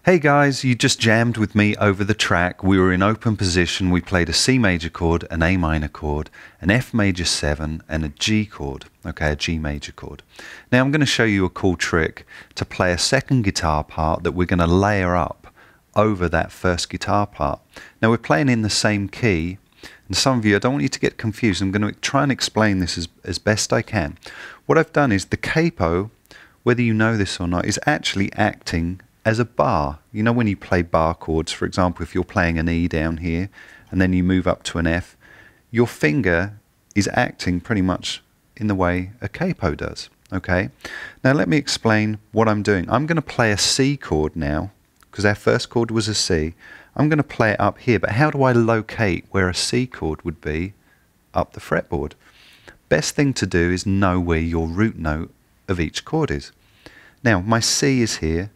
Hey guys, you just jammed with me over the track. We were in open position. We played a C major chord, an A minor chord, an F major 7 and a G chord, okay, a G major chord. Now I'm going to show you a cool trick to play a second guitar part that we're going to layer up over that first guitar part. Now we're playing in the same key, and some of you, I don't want you to get confused. I'm going to try and explain this as best I can. What I've done is the capo, whether you know this or not, is actually acting as a bar. You know when you play bar chords, for example, if you're playing an E down here and then you move up to an F, your finger is acting pretty much in the way a capo does, okay? Now let me explain what I'm doing. I'm going to play a C chord now, because our first chord was a C. I'm going to play it up here, but how do I locate where a C chord would be up the fretboard? Best thing to do is know where your root note of each chord is. Now my C is here.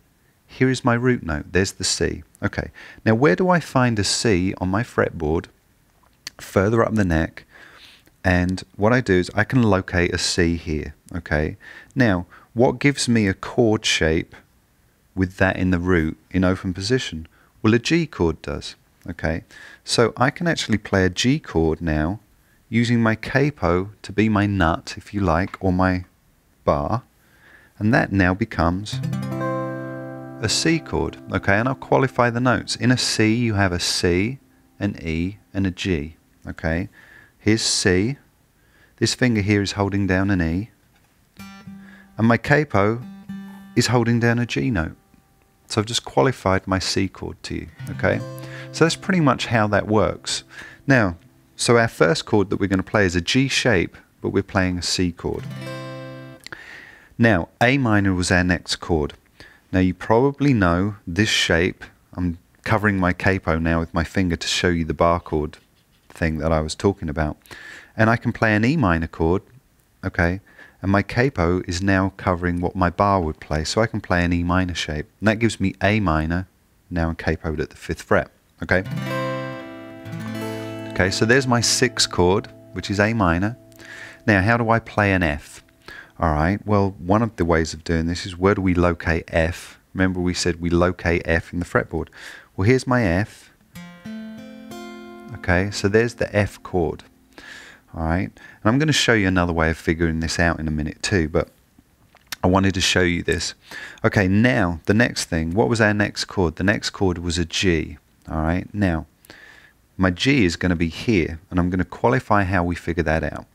Here is my root note. There's the C. Okay. Now where do I find a C on my fretboard? Further up the neck. And what I do is I can locate a C here. Okay. Now what gives me a chord shape with that in the root in open position? Well, a G chord does. Okay. So I can actually play a G chord now using my capo to be my nut, if you like, or my bar. And that now becomes a C chord, okay, and I'll qualify the notes. In a C you have a C, an E and a G, okay. Here's C, this finger here is holding down an E, and my capo is holding down a G note. So I've just qualified my C chord to you, okay. So that's pretty much how that works. Now, so our first chord that we're going to play is a G shape, but we're playing a C chord. Now, A minor was our next chord. Now you probably know this shape. I'm covering my capo now with my finger to show you the bar chord thing that I was talking about. And I can play an E minor chord, okay, and my capo is now covering what my bar would play, so I can play an E minor shape. And that gives me A minor, now I'm capoed at the 5th fret, okay? Okay, so there's my 6th chord, which is A minor. Now how do I play an F? Alright, well, one of the ways of doing this is where do we locate F? Remember we said we locate F in the fretboard. Well, here's my F. Okay, so there's the F chord. Alright, and I'm going to show you another way of figuring this out in a minute too, but I wanted to show you this. Okay, now, the next thing, what was our next chord? The next chord was a G. Alright, now, my G is going to be here, and I'm going to qualify how we figure that out.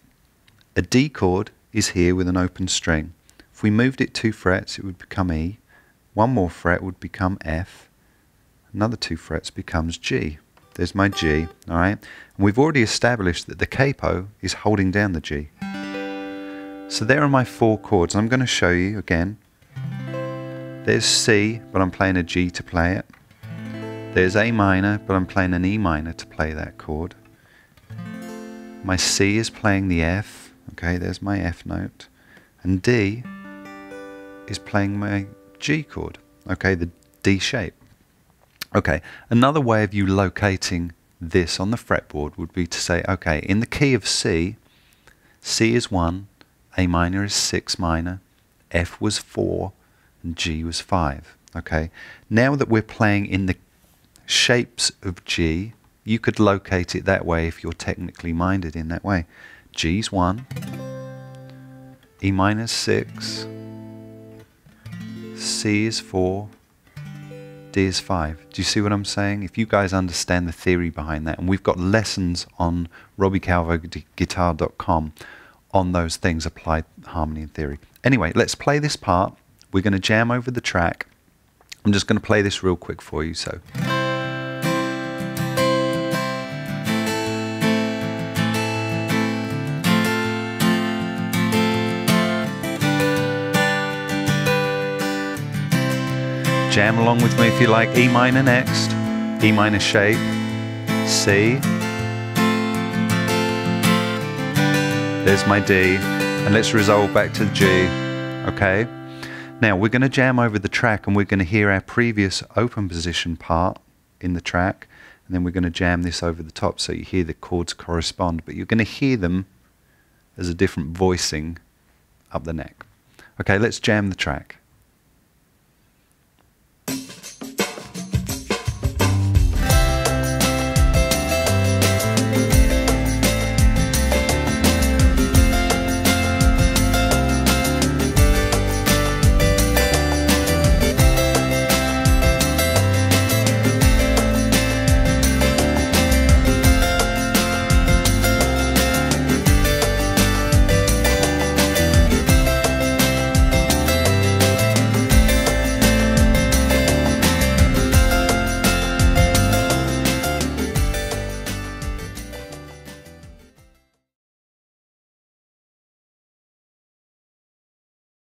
A D chord is here with an open string. If we moved it 2 frets, it would become E. 1 more fret would become F. Another 2 frets becomes G. There's my G, alright? And we've already established that the capo is holding down the G. So there are my 4 chords. I'm going to show you again. There's C, but I'm playing a G to play it. There's A minor, but I'm playing an E minor to play that chord. My C is playing the F. Okay, there's my F note, and D is playing my G chord, okay, the D shape. Okay, another way of you locating this on the fretboard would be to say, okay, in the key of C, C is 1, A minor is 6 minor, F was 4, and G was 5, okay. Now that we're playing in the shapes of G, you could locate it that way if you're technically minded in that way. G's 1, E minor is 6, C is 4, D is 5. Do you see what I'm saying? If you guys understand the theory behind that, and we've got lessons on RobbieCalvoGuitar.com on those things, applied harmony and theory. Anyway, let's play this part. We're going to jam over the track. I'm just going to play this real quick for you. So. Jam along with me if you like. E minor next, E minor shape, C, there's my D, and let's resolve back to the G, okay? Now we're going to jam over the track, and we're going to hear our previous open position part in the track, and then we're going to jam this over the top so you hear the chords correspond, but you're going to hear them as a different voicing up the neck. Okay, let's jam the track.